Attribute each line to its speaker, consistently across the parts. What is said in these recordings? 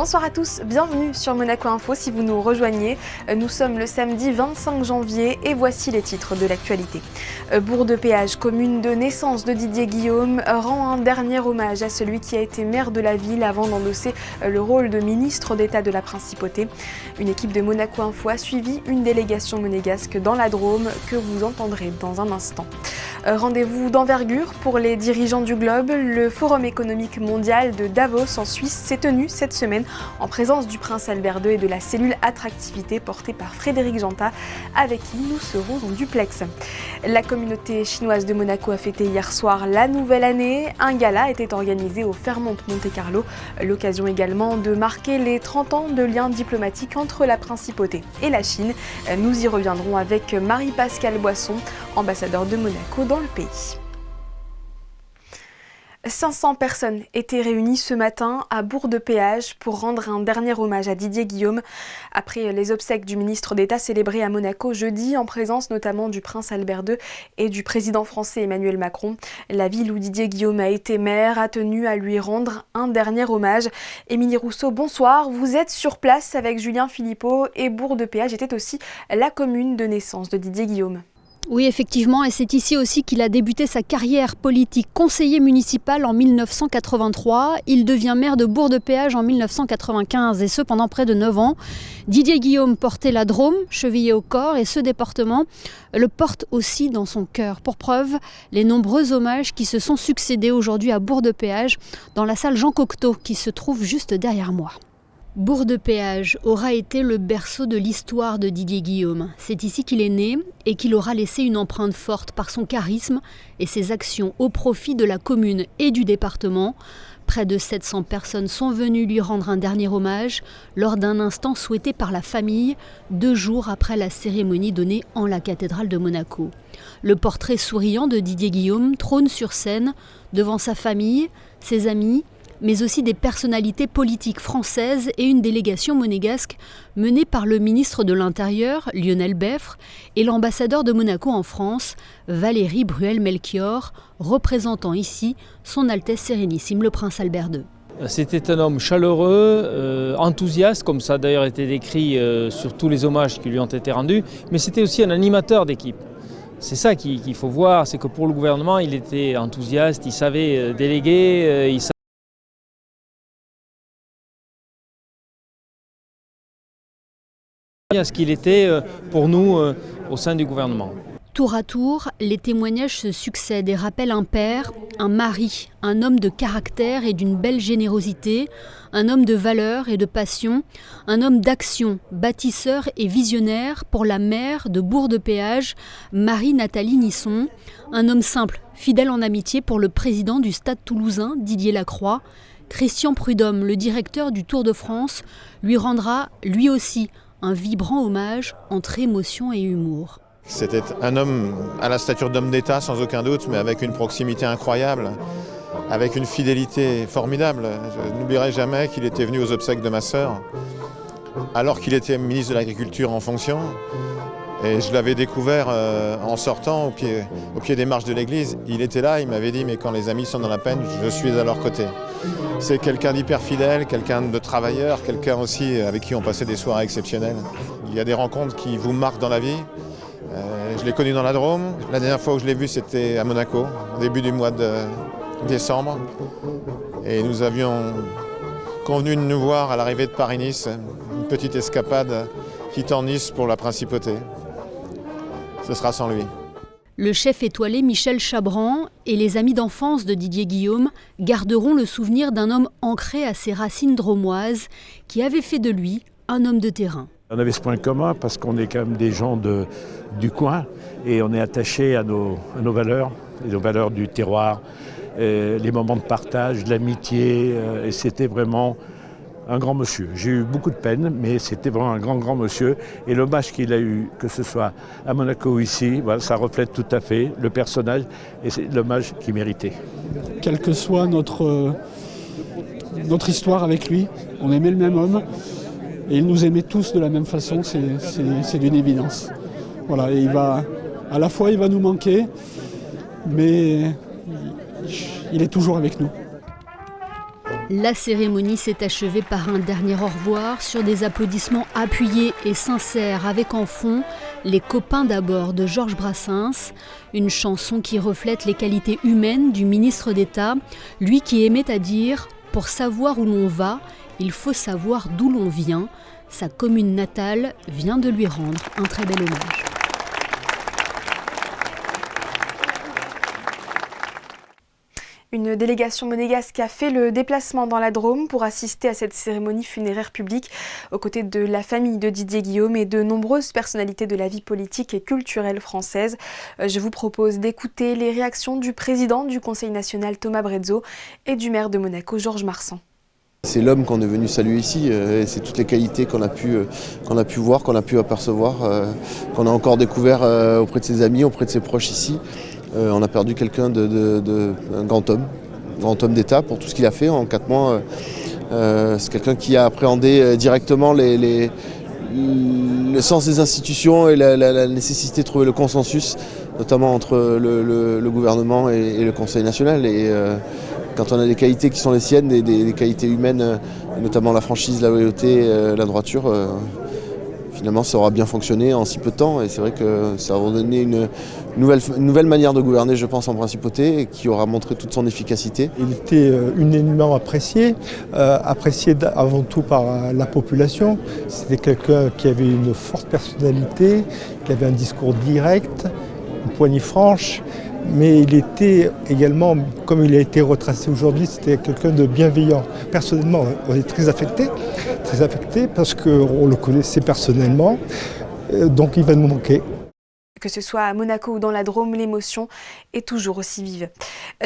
Speaker 1: Bonsoir à tous, bienvenue sur Monaco Info si vous nous rejoignez. Nous sommes le samedi 25 janvier et voici les titres de l'actualité. Bourg-de-Péage, commune de naissance de Didier Guillaume, rend un dernier hommage à celui qui a été maire de la ville avant d'endosser le rôle de ministre d'État de la Principauté. Une équipe de Monaco Info a suivi une délégation monégasque dans la Drôme que vous entendrez dans un instant. Rendez-vous d'envergure pour les dirigeants du globe. Le Forum économique mondial de Davos en Suisse s'est tenu cette semaine en présence du prince Albert II et de la cellule attractivité portée par Frédéric Genta, avec qui nous serons en duplex. La communauté chinoise de Monaco a fêté hier soir la nouvelle année. Un gala était organisé au Fairmont Monte-Carlo, l'occasion également de marquer les 30 ans de liens diplomatiques entre la Principauté et la Chine. Nous y reviendrons avec Marie-Pascale Boisson, ambassadeur de Monaco dans le pays. 500 personnes étaient réunies ce matin à Bourg-de-Péage pour rendre un dernier hommage à Didier Guillaume après les obsèques du ministre d'État célébrées à Monaco jeudi en présence notamment du prince Albert II et du président français Emmanuel Macron. La ville où Didier Guillaume a été maire a tenu à lui rendre un dernier hommage. Émilie Rousseau, bonsoir. Vous êtes sur place avec Julien Philippot et Bourg-de-Péage était aussi la commune de naissance de Didier Guillaume.
Speaker 2: Oui, effectivement, et c'est ici aussi qu'il a débuté sa carrière politique. Conseiller municipal en 1983, il devient maire de Bourg-de-Péage en 1995, et ce pendant près de 9 ans. Didier Guillaume portait la Drôme, chevillé au corps, et ce département le porte aussi dans son cœur. Pour preuve, les nombreux hommages qui se sont succédés aujourd'hui à Bourg-de-Péage, dans la salle Jean Cocteau, qui se trouve juste derrière moi. Bourg-de-Péage aura été le berceau de l'histoire de Didier Guillaume. C'est ici qu'il est né et qu'il aura laissé une empreinte forte par son charisme et ses actions au profit de la commune et du département. Près de 700 personnes sont venues lui rendre un dernier hommage lors d'un instant souhaité par la famille, 2 jours après la cérémonie donnée en la cathédrale de Monaco. Le portrait souriant de Didier Guillaume trône sur scène devant sa famille, ses amis, mais aussi des personnalités politiques françaises et une délégation monégasque menée par le ministre de l'Intérieur, Lionel Beffre, et l'ambassadeur de Monaco en France, Valérie Bruel-Melchior, représentant ici son Altesse Sérénissime, le prince Albert II.
Speaker 3: C'était un homme chaleureux, enthousiaste, comme ça a d'ailleurs été décrit sur tous les hommages qui lui ont été rendus, mais c'était aussi un animateur d'équipe. C'est ça qu'il faut voir, c'est que pour le gouvernement, il était enthousiaste, il savait déléguer, il savait à ce qu'il était pour nous au sein du gouvernement.
Speaker 2: Tour à tour, les témoignages se succèdent et rappellent un père, un mari, un homme de caractère et d'une belle générosité, un homme de valeur et de passion, un homme d'action, bâtisseur et visionnaire pour la maire de Bourg-de-Péage, Marie-Nathalie Nisson, un homme simple, fidèle en amitié pour le président du Stade toulousain, Didier Lacroix. Christian Prudhomme, le directeur du Tour de France, lui rendra, lui aussi, un vibrant hommage entre émotion et humour.
Speaker 4: C'était un homme à la stature d'homme d'État sans aucun doute, mais avec une proximité incroyable, avec une fidélité formidable. Je n'oublierai jamais qu'il était venu aux obsèques de ma sœur, alors qu'il était ministre de l'Agriculture en fonction. Et je l'avais découvert en sortant au pied des marches de l'église. Il était là, il m'avait dit « mais quand les amis sont dans la peine, je suis à leur côté ». C'est quelqu'un d'hyper fidèle, quelqu'un de travailleur, quelqu'un aussi avec qui on passait des soirées exceptionnelles. Il y a des rencontres qui vous marquent dans la vie. Je l'ai connu dans la Drôme. La dernière fois où je l'ai vu, c'était à Monaco, au début du mois de décembre. Et nous avions convenu de nous voir à l'arrivée de Paris-Nice, une petite escapade quittant Nice pour la Principauté. Ce sera sans lui.
Speaker 2: Le chef étoilé Michel Chabran et les amis d'enfance de Didier Guillaume garderont le souvenir d'un homme ancré à ses racines drômoises qui avait fait de lui un homme de terrain.
Speaker 5: On avait ce point commun parce qu'on est quand même des gens du coin et on est attachés à nos valeurs, et nos valeurs du terroir, les moments de partage, de l'amitié, et c'était vraiment un grand monsieur. J'ai eu beaucoup de peine, mais c'était vraiment un grand monsieur. Et l'hommage qu'il a eu, que ce soit à Monaco ou ici, voilà, ça reflète tout à fait le personnage et c'est l'hommage qu'il méritait.
Speaker 6: Quelle que soit notre histoire avec lui, on aimait le même homme et il nous aimait tous de la même façon, c'est d'une évidence. Voilà, et à la fois il va nous manquer, mais il est toujours avec nous.
Speaker 2: La cérémonie s'est achevée par un dernier au revoir sur des applaudissements appuyés et sincères avec en fond Les copains d'abord de Georges Brassens, une chanson qui reflète les qualités humaines du ministre d'État, lui qui aimait à dire « Pour savoir où l'on va, il faut savoir d'où l'on vient ». Sa commune natale vient de lui rendre un très bel hommage.
Speaker 1: Une délégation monégasque a fait le déplacement dans la Drôme pour assister à cette cérémonie funéraire publique aux côtés de la famille de Didier Guillaume et de nombreuses personnalités de la vie politique et culturelle française. Je vous propose d'écouter les réactions du président du Conseil national Thomas Brezzo et du maire de Monaco Georges Marsan.
Speaker 7: C'est l'homme qu'on est venu saluer ici, et c'est toutes les qualités qu'on a pu voir, qu'on a pu apercevoir, qu'on a encore découvert auprès de ses amis, auprès de ses proches ici. On a perdu quelqu'un un grand homme d'État pour tout ce qu'il a fait en 4 mois. C'est quelqu'un qui a appréhendé directement le sens des institutions et la nécessité de trouver le consensus, notamment entre le gouvernement et le Conseil national. Et quand on a des qualités qui sont les siennes, des qualités humaines, notamment la franchise, la loyauté, la droiture, finalement ça aura bien fonctionné en si peu de temps. Et c'est vrai que ça aura donné une nouvelle manière de gouverner, je pense, en principauté, et qui aura montré toute son efficacité.
Speaker 8: Il était unanimement apprécié avant tout par la population. C'était quelqu'un qui avait une forte personnalité, qui avait un discours direct, une poignée franche, mais il était également, comme il a été retracé aujourd'hui, c'était quelqu'un de bienveillant. Personnellement, on est très affecté parce qu'on le connaissait personnellement, donc il va nous manquer.
Speaker 1: Que ce soit à Monaco ou dans la Drôme, l'émotion est toujours aussi vive.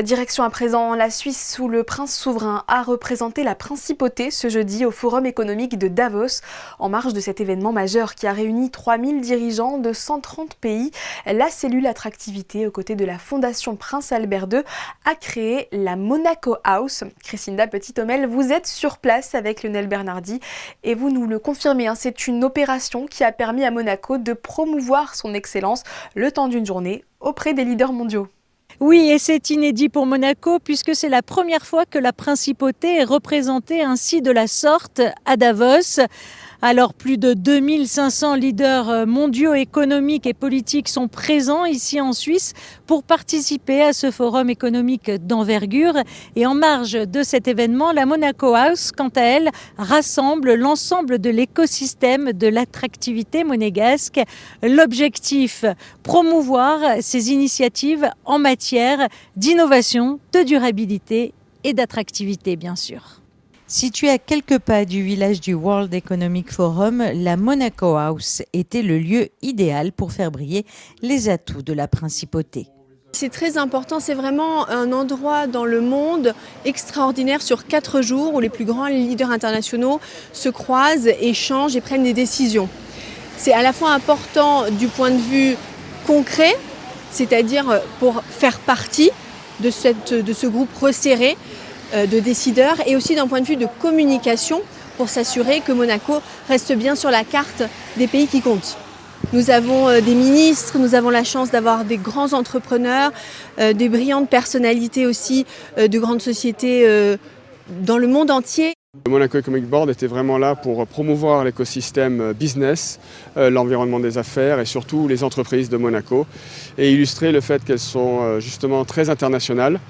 Speaker 1: Direction à présent la Suisse où le prince souverain a représenté la principauté ce jeudi au Forum économique de Davos. En marge de cet événement majeur qui a réuni 3000 dirigeants de 130 pays, la cellule attractivité aux côtés de la Fondation Prince Albert II a créé la Monaco House. Christina Petit-Hommel, vous êtes sur place avec Lionel Bernardi et vous nous le confirmez, c'est une opération qui a permis à Monaco de promouvoir son excellence le temps d'une journée auprès des leaders mondiaux.
Speaker 9: Oui, et c'est inédit pour Monaco puisque c'est la première fois que la principauté est représentée ainsi de la sorte à Davos. Alors plus de 2500 leaders mondiaux économiques et politiques sont présents ici en Suisse pour participer à ce forum économique d'envergure. Et en marge de cet événement, la Monaco House, quant à elle, rassemble l'ensemble de l'écosystème de l'attractivité monégasque. L'objectif, promouvoir ces initiatives en matière d'innovation, de durabilité et d'attractivité, bien sûr.
Speaker 10: Située à quelques pas du village du World Economic Forum, la Monaco House était le lieu idéal pour faire briller les atouts de la principauté.
Speaker 11: C'est très important, c'est vraiment un endroit dans le monde extraordinaire sur 4 jours où les plus grands leaders internationaux se croisent, échangent et prennent des décisions. C'est à la fois important du point de vue concret, c'est-à-dire pour faire partie de ce groupe resserré de décideurs, et aussi d'un point de vue de communication pour s'assurer que Monaco reste bien sur la carte des pays qui comptent. Nous avons des ministres, nous avons la chance d'avoir des grands entrepreneurs, des brillantes personnalités aussi de grandes sociétés dans le monde entier.
Speaker 12: Le Monaco Economic Board était vraiment là pour promouvoir l'écosystème business, l'environnement des affaires et surtout les entreprises de Monaco et illustrer le fait qu'elles sont justement très internationales,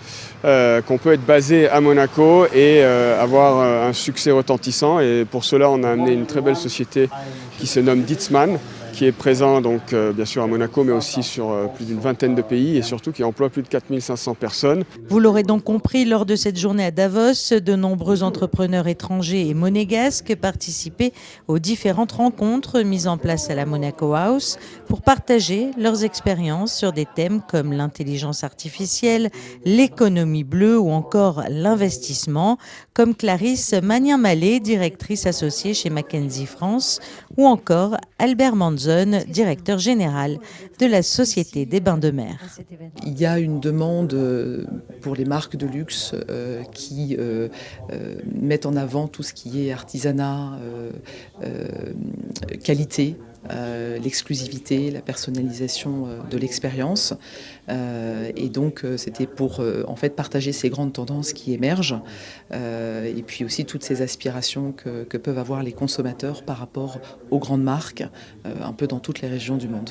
Speaker 12: qu'on peut être basé à Monaco et avoir un succès retentissant. Et pour cela, on a amené une très belle société qui se nomme Ditzman, qui est présent donc bien sûr à Monaco, mais aussi sur plus d'une vingtaine de pays et surtout qui emploie plus de 4500 personnes.
Speaker 10: Vous l'aurez donc compris, lors de cette journée à Davos, de nombreux entrepreneurs étrangers et monégasques participaient aux différentes rencontres mises en place à la Monaco House pour partager leurs expériences sur des thèmes comme l'intelligence artificielle, l'économie bleue ou encore l'investissement, comme Clarisse Magnin-Mallet, directrice associée chez McKinsey France, ou encore Albert Manzon, directeur général de la Société des Bains de Mer.
Speaker 13: Il y a une demande pour les marques de luxe qui mettent en avant tout ce qui est artisanat, qualité, l'exclusivité, la personnalisation de l'expérience. Et donc c'était pour en fait partager ces grandes tendances qui émergent et puis aussi toutes ces aspirations que peuvent avoir les consommateurs par rapport aux grandes marques un peu dans toutes les régions du monde.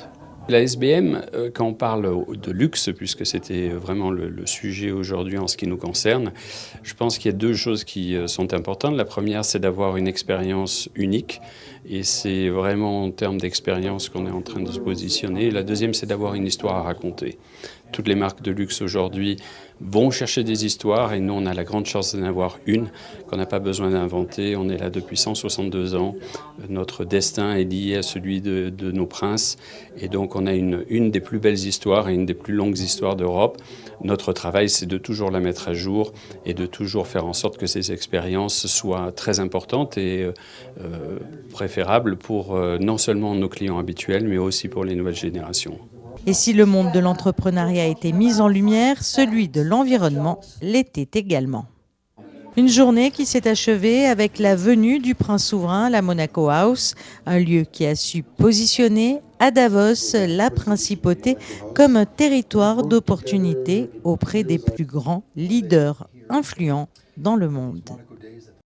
Speaker 14: La SBM, quand on parle de luxe, puisque c'était vraiment le sujet aujourd'hui en ce qui nous concerne, je pense qu'il y a deux choses qui sont importantes. La première, c'est d'avoir une expérience unique, et c'est vraiment en termes d'expérience qu'on est en train de se positionner. La deuxième, c'est d'avoir une histoire à raconter. Toutes les marques de luxe aujourd'hui vont chercher des histoires, et nous, on a la grande chance d'en avoir une qu'on n'a pas besoin d'inventer. On est là depuis 162 ans. Notre destin est lié à celui de nos princes, et donc on a une des plus belles histoires et une des plus longues histoires d'Europe. Notre travail, c'est de toujours la mettre à jour et de toujours faire en sorte que ces expériences soient très importantes et préférables pour non seulement nos clients habituels, mais aussi pour les nouvelles générations.
Speaker 10: Et si le monde de l'entrepreneuriat a été mis en lumière, celui de l'environnement l'était également. Une journée qui s'est achevée avec la venue du prince souverain à la Monaco House, un lieu qui a su positionner à Davos la principauté comme un territoire d'opportunités auprès des plus grands leaders influents dans le monde.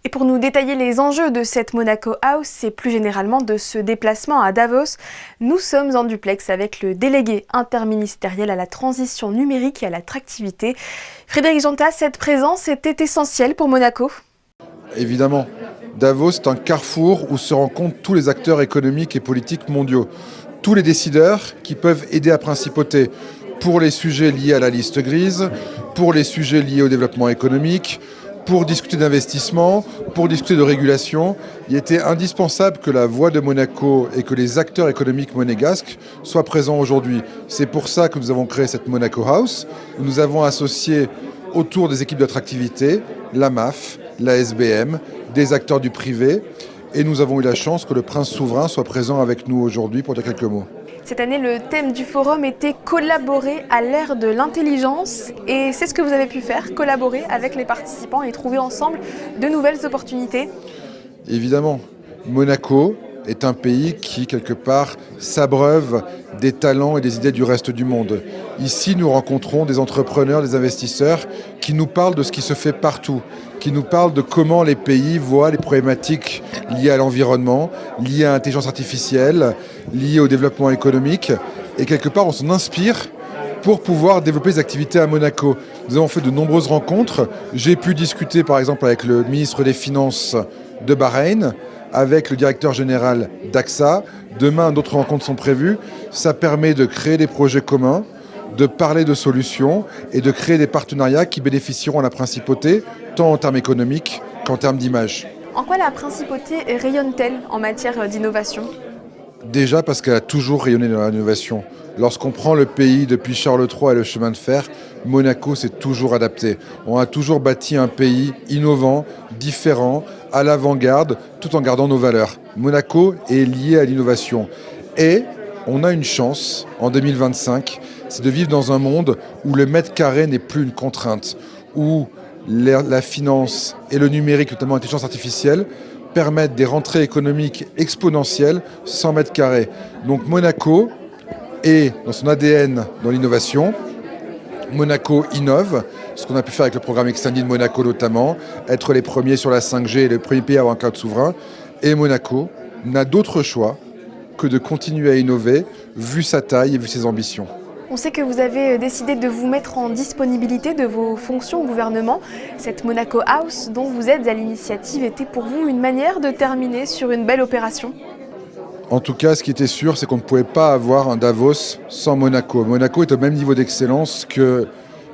Speaker 1: Et pour nous détailler les enjeux de cette Monaco House et plus généralement de ce déplacement à Davos, nous sommes en duplex avec le délégué interministériel à la transition numérique et à l'attractivité. Frédéric Jantat, cette présence était essentielle pour Monaco ?
Speaker 15: Évidemment, Davos est un carrefour où se rencontrent tous les acteurs économiques et politiques mondiaux. Tous les décideurs qui peuvent aider à Principauté pour les sujets liés à la liste grise, pour les sujets liés au développement économique, pour discuter d'investissement, pour discuter de régulation. Il était indispensable que la voix de Monaco et que les acteurs économiques monégasques soient présents aujourd'hui. C'est pour ça que nous avons créé cette Monaco House, où nous avons associé autour des équipes d'attractivité la MAF, la SBM, des acteurs du privé, et nous avons eu la chance que le prince souverain soit présent avec nous aujourd'hui pour dire quelques mots.
Speaker 1: Cette année, le thème du forum était « Collaborer à l'ère de l'intelligence » et c'est ce que vous avez pu faire, collaborer avec les participants et trouver ensemble de nouvelles opportunités.
Speaker 15: Évidemment, Monaco est un pays qui, quelque part, s'abreuve des talents et des idées du reste du monde. Ici, nous rencontrons des entrepreneurs, des investisseurs qui nous parlent de ce qui se fait partout, qui nous parlent de comment les pays voient les problématiques liées à l'environnement, liées à l'intelligence artificielle, liées au développement économique. Et quelque part, on s'en inspire pour pouvoir développer des activités à Monaco. Nous avons fait de nombreuses rencontres. J'ai pu discuter, par exemple, avec le ministre des Finances de Bahreïn, avec le directeur général d'AXA. Demain, d'autres rencontres sont prévues. Ça permet de créer des projets communs, de parler de solutions et de créer des partenariats qui bénéficieront à la principauté, tant en termes économiques qu'en termes d'image.
Speaker 1: En quoi la principauté rayonne-t-elle en matière d'innovation ?
Speaker 15: Déjà parce qu'elle a toujours rayonné dans l'innovation. Lorsqu'on prend le pays depuis Charles III et le chemin de fer, Monaco s'est toujours adapté. On a toujours bâti un pays innovant, différent, à l'avant-garde, tout en gardant nos valeurs. Monaco est lié à l'innovation. Et on a une chance, en 2025, c'est de vivre dans un monde où le mètre carré n'est plus une contrainte, où la finance et le numérique, notamment l'intelligence artificielle, permettent des rentrées économiques exponentielles sans mètre carré. Donc Monaco est dans son ADN dans l'innovation. Monaco innove, ce qu'on a pu faire avec le programme Extended Monaco notamment, être les premiers sur la 5G et le premier pays à avoir un cloud souverain. Et Monaco n'a d'autre choix que de continuer à innover, vu sa taille et vu ses ambitions.
Speaker 1: On sait que vous avez décidé de vous mettre en disponibilité de vos fonctions au gouvernement. Cette Monaco House dont vous êtes à l'initiative était pour vous une manière de terminer sur une belle opération ?
Speaker 15: En tout cas, ce qui était sûr, c'est qu'on ne pouvait pas avoir un Davos sans Monaco. Monaco est au même niveau d'excellence que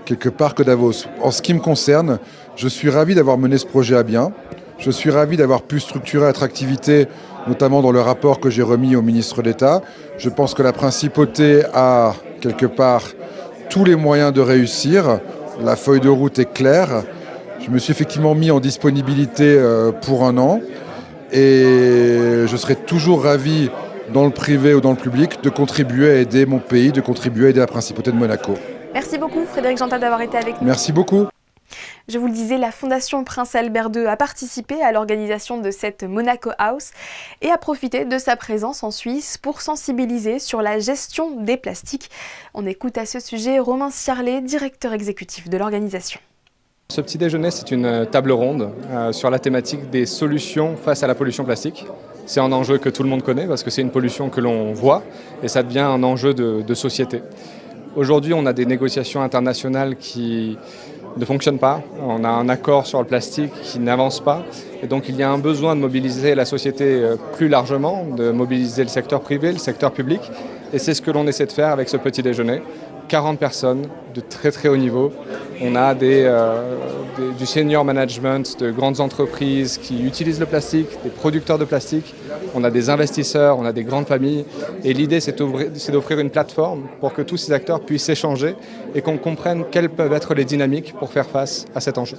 Speaker 15: quelque part que Davos. En ce qui me concerne, je suis ravi d'avoir mené ce projet à bien. Je suis ravi d'avoir pu structurer l'attractivité, notamment dans le rapport que j'ai remis au ministre d'État. Je pense que la principauté a, quelque part, tous les moyens de réussir. La feuille de route est claire. Je me suis effectivement mis en disponibilité pour 1 an. Et je serai toujours ravi, dans le privé ou dans le public, de contribuer à aider mon pays, de contribuer à aider la principauté de Monaco.
Speaker 1: Merci beaucoup Frédéric Jantat d'avoir été avec nous.
Speaker 15: Merci beaucoup.
Speaker 1: Je vous le disais, la Fondation Prince Albert II a participé à l'organisation de cette Monaco House et a profité de sa présence en Suisse pour sensibiliser sur la gestion des plastiques. On écoute à ce sujet Romain Ciarlet, directeur exécutif de l'organisation.
Speaker 16: Ce petit déjeuner, c'est une table ronde sur la thématique des solutions face à la pollution plastique. C'est un enjeu que tout le monde connaît parce que c'est une pollution que l'on voit et ça devient un enjeu de société. Aujourd'hui, on a des négociations internationales qui ne fonctionnent pas. On a un accord sur le plastique qui n'avance pas. Et donc il y a un besoin de mobiliser la société plus largement, de mobiliser le secteur privé, le secteur public. Et c'est ce que l'on essaie de faire avec ce petit déjeuner. 40 personnes de très très haut niveau. On a du senior management, de grandes entreprises qui utilisent le plastique, des producteurs de plastique. On a des investisseurs, on a des grandes familles. Et l'idée, c'est d'offrir une plateforme pour que tous ces acteurs puissent échanger et qu'on comprenne quelles peuvent être les dynamiques pour faire face à cet enjeu.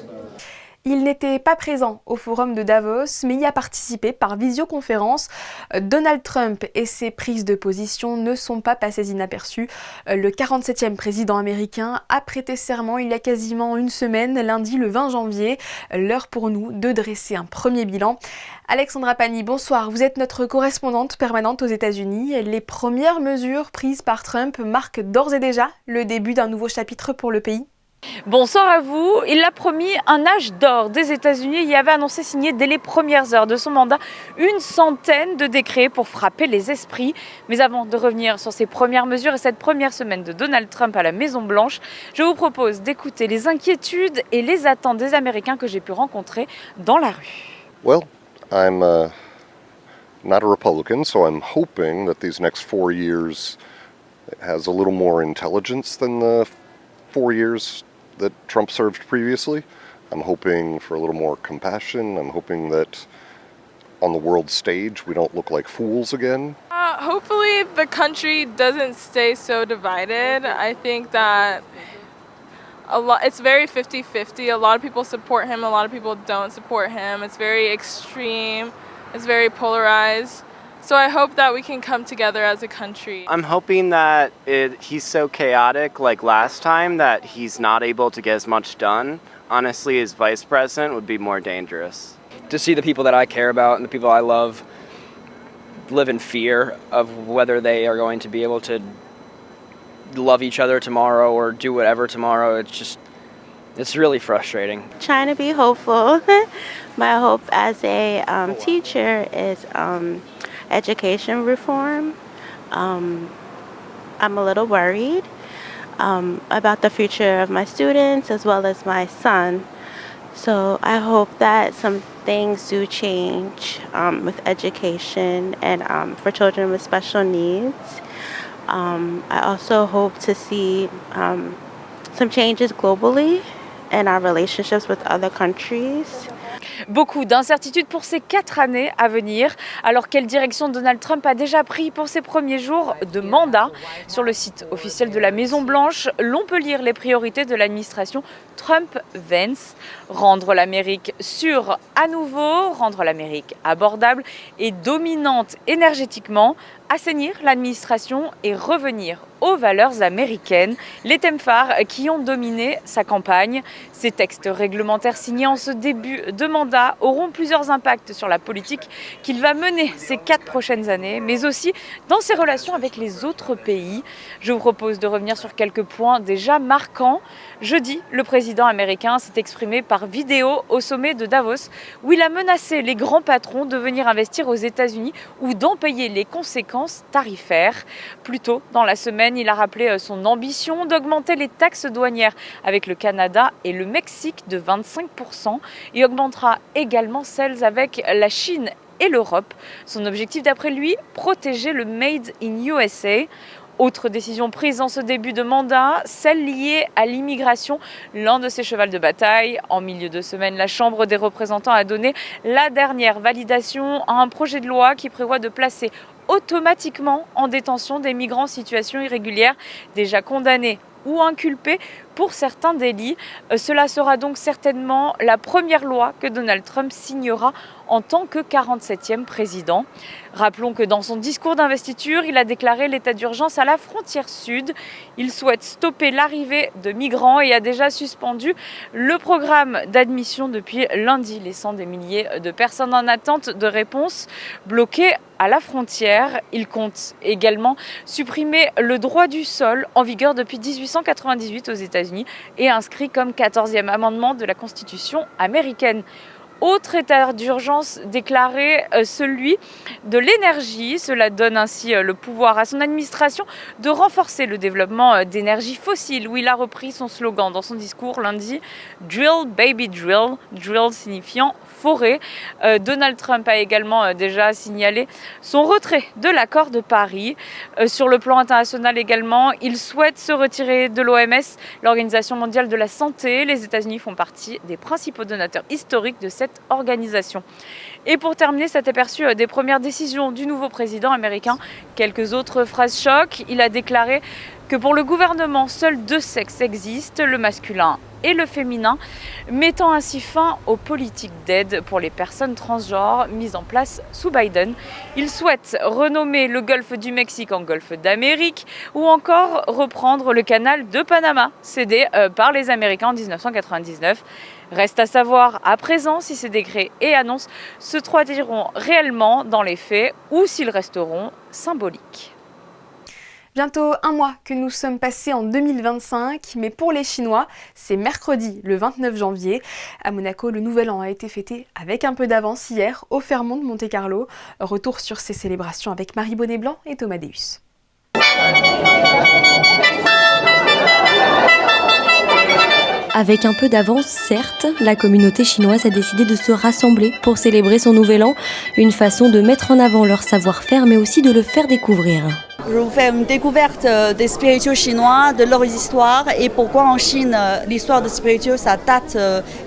Speaker 1: Il n'était pas présent au forum de Davos, mais y a participé par visioconférence. Donald Trump et ses prises de position ne sont pas passées inaperçues. Le 47e président américain a prêté serment il y a quasiment une semaine, lundi le 20 janvier. L'heure pour nous de dresser un premier bilan. Alexandra Pani, bonsoir. Vous êtes notre correspondante permanente aux États-Unis. Les premières mesures prises par Trump marquent d'ores et déjà le début d'un nouveau chapitre pour le pays.
Speaker 17: Bonsoir à vous. Il a promis un âge d'or des États-Unis. Il y avait annoncé signer dès les premières heures de son mandat une centaine de décrets pour frapper les esprits. Mais avant de revenir sur ces premières mesures et cette première semaine de Donald Trump à la Maison-Blanche, je vous propose d'écouter les inquiétudes et les attentes des Américains que j'ai pu rencontrer dans la rue.
Speaker 18: Well, I'm not a Republican, so I'm hoping that these next 4 years has a little more intelligence than the 4 years that Trump served previously. I'm hoping for a little more compassion. I'm hoping that on the world stage we don't look like fools again.
Speaker 19: Hopefully the country doesn't stay so divided. I think that it's very 50-50. A lot of people support him, a lot of people don't support him. It's very extreme. It's very polarized. So I hope that we can come together as a country.
Speaker 20: I'm hoping that he's so chaotic like last time that he's not able to get as much done. Honestly, as vice president would be more dangerous.
Speaker 21: To see the people that I care about and the people I love live in fear of whether they are going to be able to love each other tomorrow or do whatever tomorrow, it's really frustrating.
Speaker 22: Trying to be hopeful. My hope as a teacher is education reform. I'm a little worried about the future of my students as well as my son. So I hope that some things do change with education and for children with special needs. I also hope to see some changes globally in our relationships with other countries.
Speaker 17: Beaucoup d'incertitudes pour ces 4 années à venir. Alors quelle direction Donald Trump a déjà pris pour ses premiers jours de mandat? Sur le site officiel de la Maison-Blanche, l'on peut lire les priorités de l'administration Trump-Vance. Rendre l'Amérique sûre à nouveau, rendre l'Amérique abordable et dominante énergétiquement, assainir l'administration et revenir aux valeurs américaines, les thèmes phares qui ont dominé sa campagne. Ces textes réglementaires signés en ce début de mandat auront plusieurs impacts sur la politique qu'il va mener ces 4 prochaines années, mais aussi dans ses relations avec les autres pays. Je vous propose de revenir sur quelques points déjà marquants. Jeudi, le président américain s'est exprimé par vidéo au sommet de Davos, où il a menacé les grands patrons de venir investir aux États-Unis ou d'en payer les conséquences tarifaires. Plus tôt dans la semaine, il a rappelé son ambition d'augmenter les taxes douanières avec le Canada et le Mexique de 25% et augmentera également celles avec la Chine et l'Europe. Son objectif, d'après lui, protéger le Made in USA. Autre décision prise en ce début de mandat, celle liée à l'immigration, l'un de ses chevals de bataille. En milieu de semaine, la Chambre des représentants a donné la dernière validation à un projet de loi qui prévoit de placer automatiquement en détention des migrants en situation irrégulière déjà condamnés ou inculpés pour certains délits. Cela sera donc certainement la première loi que Donald Trump signera en tant que 47e président. Rappelons que dans son discours d'investiture, il a déclaré l'état d'urgence à la frontière sud. Il souhaite stopper l'arrivée de migrants et a déjà suspendu le programme d'admission depuis lundi, laissant des milliers de personnes en attente de réponse bloquées à la frontière. Il compte également supprimer le droit du sol en vigueur depuis 1898 aux États-Unis et inscrit comme 14e amendement de la Constitution américaine. Autre état d'urgence déclaré, celui de l'énergie. Cela donne ainsi le pouvoir à son administration de renforcer le développement d'énergie fossile, où il a repris son slogan dans son discours lundi, « Drill, baby, drill », drill signifiant forêt. Donald Trump a également déjà signalé son retrait de l'accord de Paris. Sur le plan international également, il souhaite se retirer de l'OMS, l'Organisation mondiale de la santé. Les États-Unis font partie des principaux donateurs historiques de cette organisation. Et pour terminer cet aperçu des premières décisions du nouveau président américain, quelques autres phrases choc. Il a déclaré que pour le gouvernement, seuls deux sexes existent, le masculin et le féminin, mettant ainsi fin aux politiques d'aide pour les personnes transgenres mises en place sous Biden. Il souhaite renommer le golfe du Mexique en golfe d'Amérique ou encore reprendre le canal de Panama, cédé par les Américains en 1999. Reste à savoir à présent si ces décrets et annonces se traduiront réellement dans les faits ou s'ils resteront symboliques.
Speaker 1: Bientôt un mois que nous sommes passés en 2025, mais pour les Chinois, c'est mercredi, le 29 janvier. À Monaco, le Nouvel An a été fêté avec un peu d'avance hier au Fairmont de Monte-Carlo. Retour sur ces célébrations avec Marie Bonnet-Blanc et Thomas Deus.
Speaker 3: Avec un peu d'avance, certes, la communauté chinoise a décidé de se rassembler pour célébrer son Nouvel An, une façon de mettre en avant leur savoir-faire, mais aussi de le faire découvrir.
Speaker 4: Je vous fais une découverte des spiritueux chinois, de leur histoire et pourquoi en Chine l'histoire des spiritueux ça date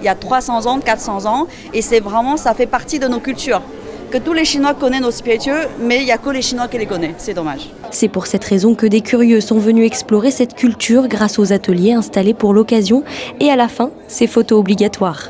Speaker 4: il y a 300 ans, 400 ans et c'est vraiment, ça fait partie de nos cultures. Que tous les Chinois connaissent nos spiritueux, mais il n'y a que les Chinois qui les connaissent, c'est dommage.
Speaker 3: C'est pour cette raison que des curieux sont venus explorer cette culture grâce aux ateliers installés pour l'occasion et à la fin, ces photos obligatoires.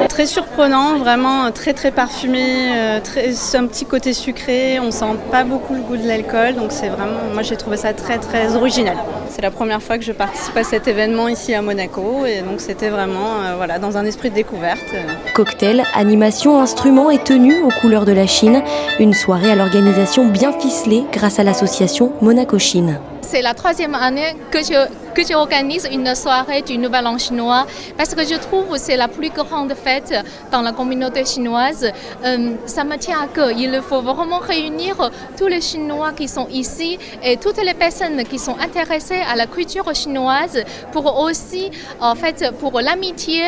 Speaker 23: Très surprenant, vraiment très parfumé, c'est un petit côté sucré, on sent pas beaucoup le goût de l'alcool, donc c'est vraiment, moi j'ai trouvé ça très original. C'est la première fois que je participe à cet événement ici à Monaco et donc c'était vraiment dans un esprit de découverte.
Speaker 3: Cocktail, animation, instruments et tenues aux couleurs de la Chine, une soirée à l'organisation bien ficelée grâce à l'association Monaco-Chine.
Speaker 24: C'est la 3e année que j'organise une soirée du Nouvel An chinois parce que je trouve que c'est la plus grande fête dans la communauté chinoise. Ça me tient à cœur. Il faut vraiment réunir tous les Chinois qui sont ici et toutes les personnes qui sont intéressées à la culture chinoise pour aussi, pour l'amitié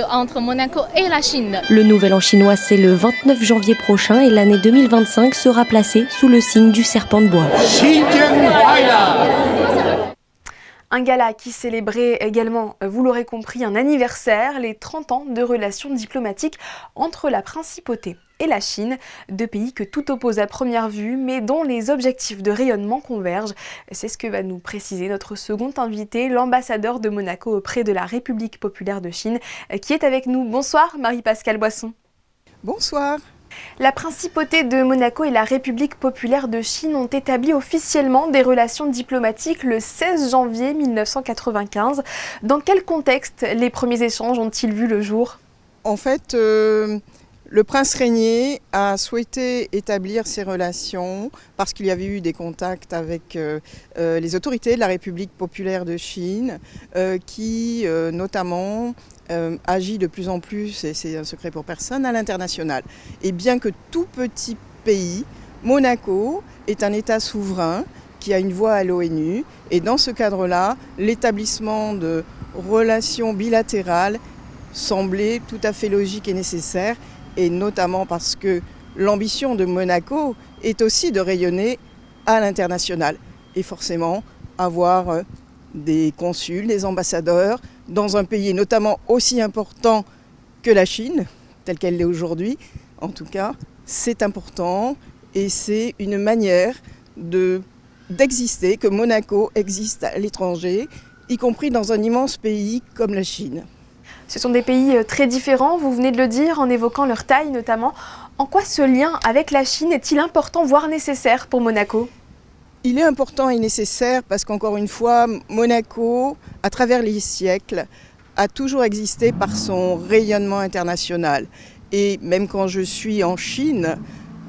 Speaker 24: entre Monaco et la Chine.
Speaker 3: Le Nouvel An chinois, c'est le 29 janvier prochain et l'année 2025 sera placée sous le signe du serpent de bois.
Speaker 1: Un gala qui célébrait également, vous l'aurez compris, un anniversaire, les 30 ans de relations diplomatiques entre la Principauté et la Chine, deux pays que tout oppose à première vue, mais dont les objectifs de rayonnement convergent. C'est ce que va nous préciser notre second invité, l'ambassadeur de Monaco auprès de la République populaire de Chine, qui est avec nous. Bonsoir Marie-Pascale Boisson.
Speaker 25: Bonsoir.
Speaker 1: La Principauté de Monaco et la République populaire de Chine ont établi officiellement des relations diplomatiques le 16 janvier 1995. Dans quel contexte les premiers échanges ont-ils vu le jour ?
Speaker 25: En fait, le prince régnier a souhaité établir ces relations parce qu'il y avait eu des contacts avec les autorités de la République populaire de Chine qui notamment agit de plus en plus, et c'est un secret pour personne, à l'international. Et bien que tout petit pays, Monaco est un État souverain qui a une voix à l'ONU. Et dans ce cadre-là, l'établissement de relations bilatérales semblait tout à fait logique et nécessaire, et notamment parce que l'ambition de Monaco est aussi de rayonner à l'international. Et forcément, avoir des consuls, des ambassadeurs dans un pays notamment aussi important que la Chine, telle qu'elle l'est aujourd'hui, en tout cas, c'est important et c'est une manière d'exister, que Monaco existe à l'étranger y compris dans un immense pays comme la Chine.
Speaker 1: Ce sont des pays très différents, vous venez de le dire, en évoquant leur taille notamment. En quoi ce lien avec la Chine est-il important, voire nécessaire pour Monaco ?
Speaker 25: Il est important et nécessaire parce qu'encore une fois, Monaco, à travers les siècles, a toujours existé par son rayonnement international. Et même quand je suis en Chine,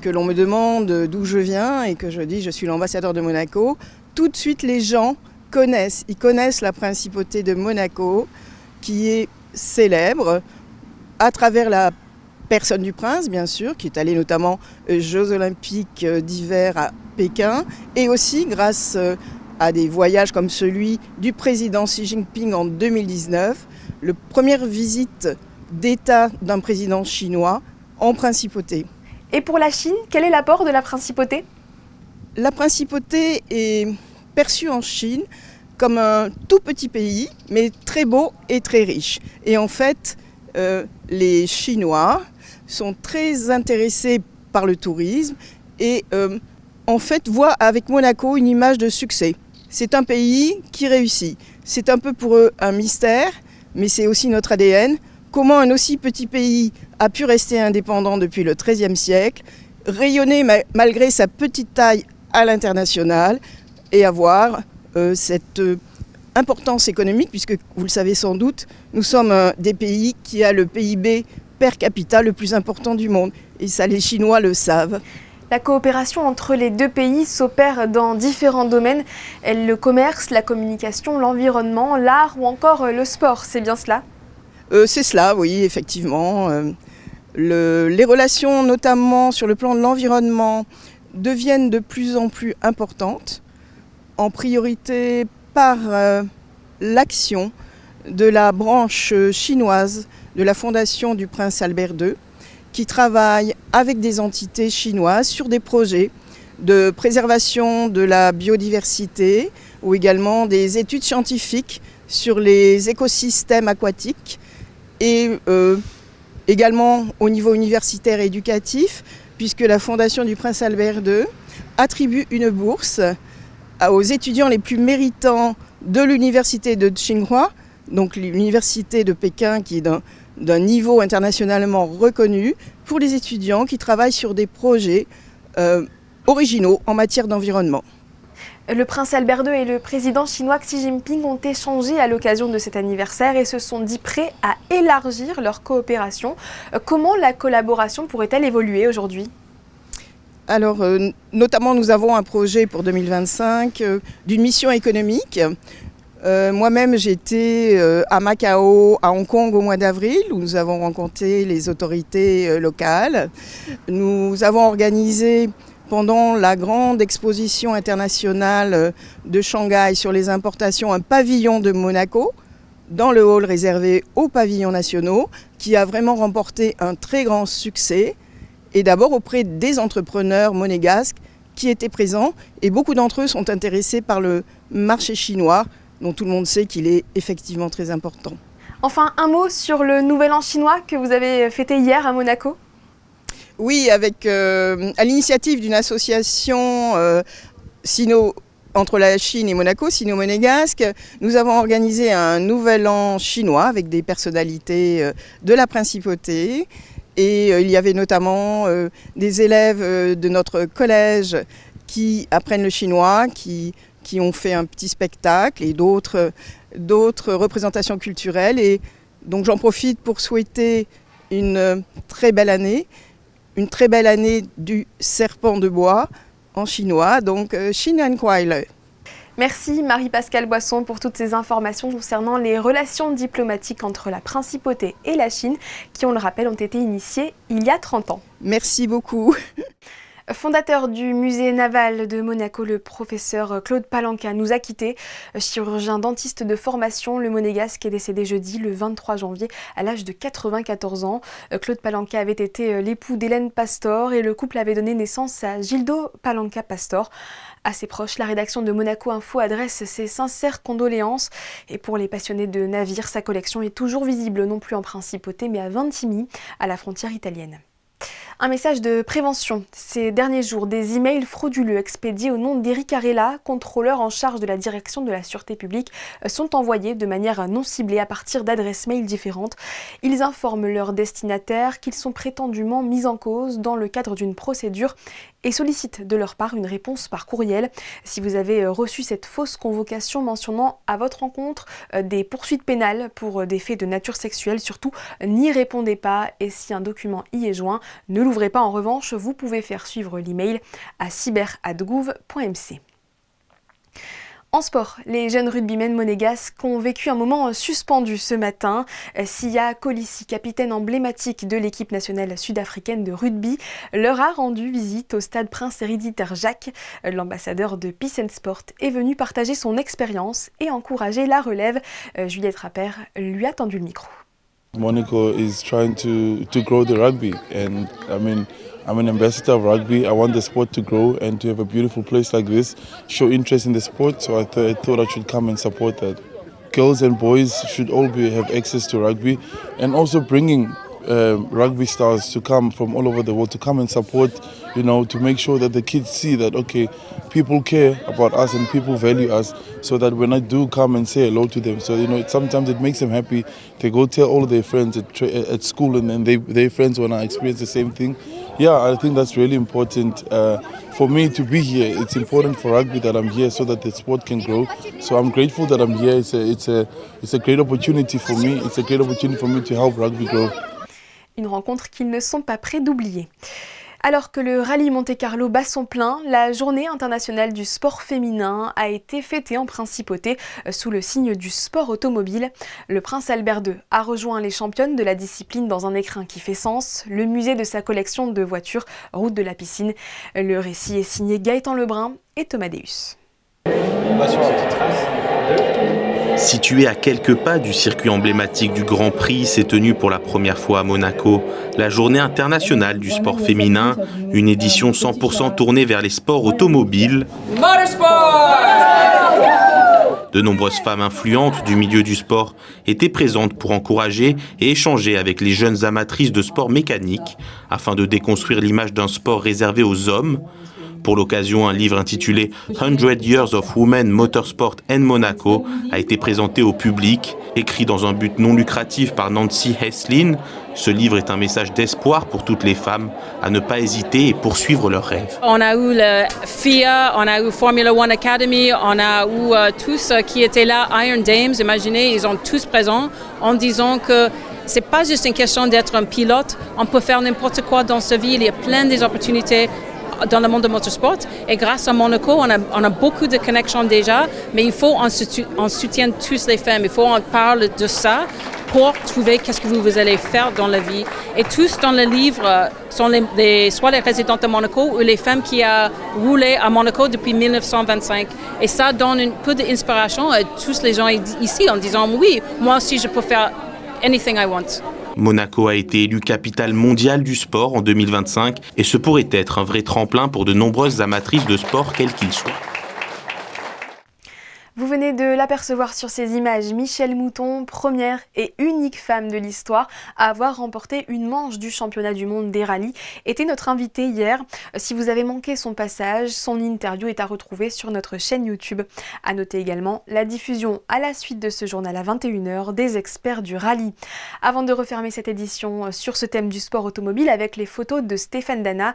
Speaker 25: que l'on me demande d'où je viens et que je dis je suis l'ambassadeur de Monaco, tout de suite les gens ils connaissent la principauté de Monaco qui est célèbre à travers la personne du prince, bien sûr, qui est allé notamment aux Jeux Olympiques d'hiver à Pékin, et aussi grâce à des voyages comme celui du président Xi Jinping en 2019, la première visite d'État d'un président chinois en principauté.
Speaker 1: Et pour la Chine, quel est l'apport de la principauté ?
Speaker 25: La principauté est perçue en Chine comme un tout petit pays, mais très beau et très riche. Et en fait, les Chinois sont très intéressés par le tourisme et en fait voient avec Monaco une image de succès. C'est un pays qui réussit. C'est un peu pour eux un mystère, mais c'est aussi notre ADN. Comment un aussi petit pays a pu rester indépendant depuis le XIIIe siècle, rayonner malgré sa petite taille à l'international et avoir cette importance économique, puisque vous le savez sans doute, nous sommes des pays qui a le PIB per capita le plus important du monde. Et ça, les Chinois le savent.
Speaker 1: La coopération entre les deux pays s'opère dans différents domaines. Le commerce, la communication, l'environnement, l'art ou encore le sport, c'est bien cela ?
Speaker 25: C'est cela, oui, effectivement. Les relations, notamment sur le plan de l'environnement, deviennent de plus en plus importantes, en priorité par l'action de la branche chinoise de la Fondation du Prince Albert II, qui travaille avec des entités chinoises sur des projets de préservation de la biodiversité ou également des études scientifiques sur les écosystèmes aquatiques et également au niveau universitaire et éducatif, puisque la Fondation du Prince Albert II attribue une bourse aux étudiants les plus méritants de l'université de Tsinghua, donc l'université de Pékin qui est d'un niveau internationalement reconnu, pour les étudiants qui travaillent sur des projets originaux en matière d'environnement.
Speaker 1: Le prince Albert II et le président chinois Xi Jinping ont échangé à l'occasion de cet anniversaire et se sont dit prêts à élargir leur coopération. Comment la collaboration pourrait-elle évoluer aujourd'hui ?
Speaker 25: Alors, notamment, nous avons un projet pour 2025 d'une mission économique. Moi-même, j'étais à Macao, à Hong Kong au mois d'avril, où nous avons rencontré les autorités locales. Nous avons organisé pendant la grande exposition internationale de Shanghai sur les importations un pavillon de Monaco dans le hall réservé aux pavillons nationaux, qui a vraiment remporté un très grand succès. Et d'abord auprès des entrepreneurs monégasques qui étaient présents. Et beaucoup d'entre eux sont intéressés par le marché chinois, dont tout le monde sait qu'il est effectivement très important.
Speaker 1: Enfin, un mot sur le Nouvel An chinois que vous avez fêté hier à Monaco ?
Speaker 25: Oui, à l'initiative d'une association entre la Chine et Monaco, sino-monégasque, nous avons organisé un Nouvel An chinois avec des personnalités de la principauté. Et il y avait notamment des élèves de notre collège qui apprennent le chinois, qui ont fait un petit spectacle et d'autres représentations culturelles. Et donc j'en profite pour souhaiter une très belle année du serpent de bois en chinois, donc Xinan Kuai Le.
Speaker 1: Merci Marie-Pascale Boisson pour toutes ces informations concernant les relations diplomatiques entre la principauté et la Chine, qui, on le rappelle, ont été initiées il y a 30 ans.
Speaker 25: Merci beaucoup.
Speaker 1: Fondateur du musée naval de Monaco, le professeur Claude Palanca nous a quittés. Chirurgien dentiste de formation, le monégasque est décédé jeudi, le 23 janvier, à l'âge de 94 ans. Claude Palanca avait été l'époux d'Hélène Pastor et le couple avait donné naissance à Gildo Palanca Pastor. À ses proches, la rédaction de Monaco Info adresse ses sincères condoléances. Et pour les passionnés de navires, sa collection est toujours visible, non plus en principauté, mais à Ventimille, à la frontière italienne. Un message de prévention. Ces derniers jours, des emails frauduleux expédiés au nom d'Eric Arella, contrôleur en charge de la direction de la sûreté publique, sont envoyés de manière non ciblée à partir d'adresses mail différentes. Ils informent leurs destinataires qu'ils sont prétendument mis en cause dans le cadre d'une procédure et sollicitent de leur part une réponse par courriel. Si vous avez reçu cette fausse convocation mentionnant à votre encontre des poursuites pénales pour des faits de nature sexuelle, surtout n'y répondez pas, et si un document y est joint, ne l'ouvrez pas. En revanche, vous pouvez faire suivre l'email à cyber@gouv.mc. En sport, les jeunes rugbymen monégasques ont vécu un moment suspendu ce matin. Sia Kolisi, capitaine emblématique de l'équipe nationale sud-africaine de rugby, leur a rendu visite au stade Prince Héréditaire Jacques. L'ambassadeur de Peace and Sport est venu partager son expérience et encourager la relève. Juliette Rappert lui a tendu le micro.
Speaker 2: Monaco is trying to grow the rugby, and I'm an ambassador of rugby. I want the sport to grow and to have a beautiful place like this, show interest in the sport, so I thought I should come and support that. Girls and boys should all have access to rugby, and also bringing rugby stars to come from all over the world to come and support, to make sure that the kids see that, okay, people care about us and people value us, so that when I do come and say hello to them, so sometimes it makes them happy. They go tell all of their friends at school, and then their friends want to experience the same thing. Yeah, I think that's really important for me to be here. It's important for rugby that I'm here so that the sport can grow. So I'm grateful that I'm here. It's a great opportunity for me. It's a great opportunity for me to help rugby grow.
Speaker 1: Une rencontre qu'ils ne sont pas prêts d'oublier. Alors que le rallye Monte-Carlo bat son plein, la journée internationale du sport féminin a été fêtée en principauté sous le signe du sport automobile. Le prince Albert II a rejoint les championnes de la discipline dans un écrin qui fait sens, le musée de sa collection de voitures, route de la piscine. Le récit est signé Gaëtan Lebrun et Thomas Deus.
Speaker 5: Situé à quelques pas du circuit emblématique du Grand Prix, s'est tenue pour la première fois à Monaco la Journée internationale du sport féminin, une édition 100% tournée vers les sports automobiles. De nombreuses femmes influentes du milieu du sport étaient présentes pour encourager et échanger avec les jeunes amatrices de sport mécanique afin de déconstruire l'image d'un sport réservé aux hommes. Pour l'occasion, un livre intitulé « 100 Years of Women Motorsport and Monaco » a été présenté au public, écrit dans un but non lucratif par Nancy Heslin. Ce livre est un message d'espoir pour toutes les femmes à ne pas hésiter et poursuivre leurs rêves.
Speaker 6: On a eu le FIA, on a eu Formula One Academy, on a eu tous qui étaient là, Iron Dames, imaginez, ils sont tous présents en disant que c'est pas juste une question d'être un pilote, on peut faire n'importe quoi dans sa vie, il y a plein d'opportunités dans le monde de motorsport, et grâce à Monaco, on a beaucoup de connexions déjà, mais il faut on soutienne tous les femmes, il faut on parle de ça pour trouver qu'est-ce que vous allez faire dans la vie. Et tous dans le livre sont soit les résidents de Monaco ou les femmes qui ont roulé à Monaco depuis 1925. Et ça donne un peu d'inspiration à tous les gens ici en disant oui, moi aussi je peux faire anything I want.
Speaker 5: Monaco a été élu capitale mondiale du sport en 2025 et ce pourrait être un vrai tremplin pour de nombreuses amatrices de sport, quels qu'ils soient.
Speaker 1: Vous venez de l'apercevoir sur ces images, Michèle Mouton, première et unique femme de l'histoire à avoir remporté une manche du championnat du monde des rallyes, était notre invitée hier. Si vous avez manqué son passage, son interview est à retrouver sur notre chaîne YouTube. À noter également la diffusion à la suite de ce journal à 21h des experts du rallye. Avant de refermer cette édition sur ce thème du sport automobile avec les photos de Stéphane Dana,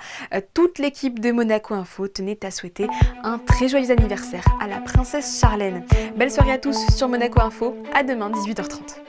Speaker 1: toute l'équipe de Monaco Info tenait à souhaiter un très joyeux anniversaire à la princesse Charlène. Belle soirée à tous sur Monaco Info, à demain 18h30.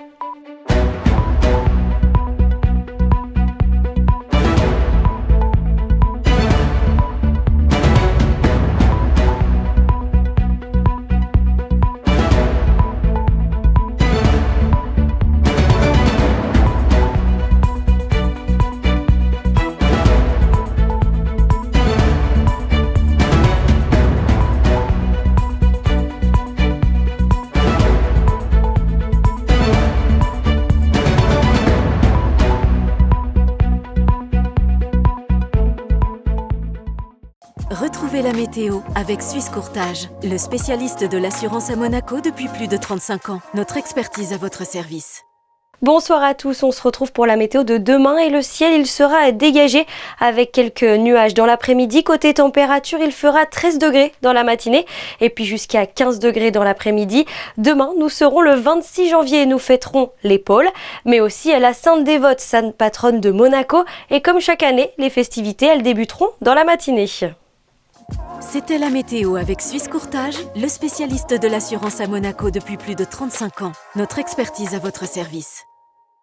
Speaker 7: Retrouvez la météo avec Suisse Courtage, le spécialiste de l'assurance à Monaco depuis plus de 35 ans. Notre expertise à votre service.
Speaker 3: Bonsoir à tous, on se retrouve pour la météo de demain et le ciel il sera dégagé avec quelques nuages dans l'après-midi. Côté température, il fera 13 degrés dans la matinée et puis jusqu'à 15 degrés dans l'après-midi. Demain, nous serons le 26 janvier et nous fêterons les Pôles, mais aussi la Sainte Dévote, sainte patronne de Monaco. Et comme chaque année, les festivités, elles débuteront dans la matinée.
Speaker 7: C'était la météo avec Suisse Courtage, le spécialiste de l'assurance à Monaco depuis plus de 35 ans. Notre expertise à votre service.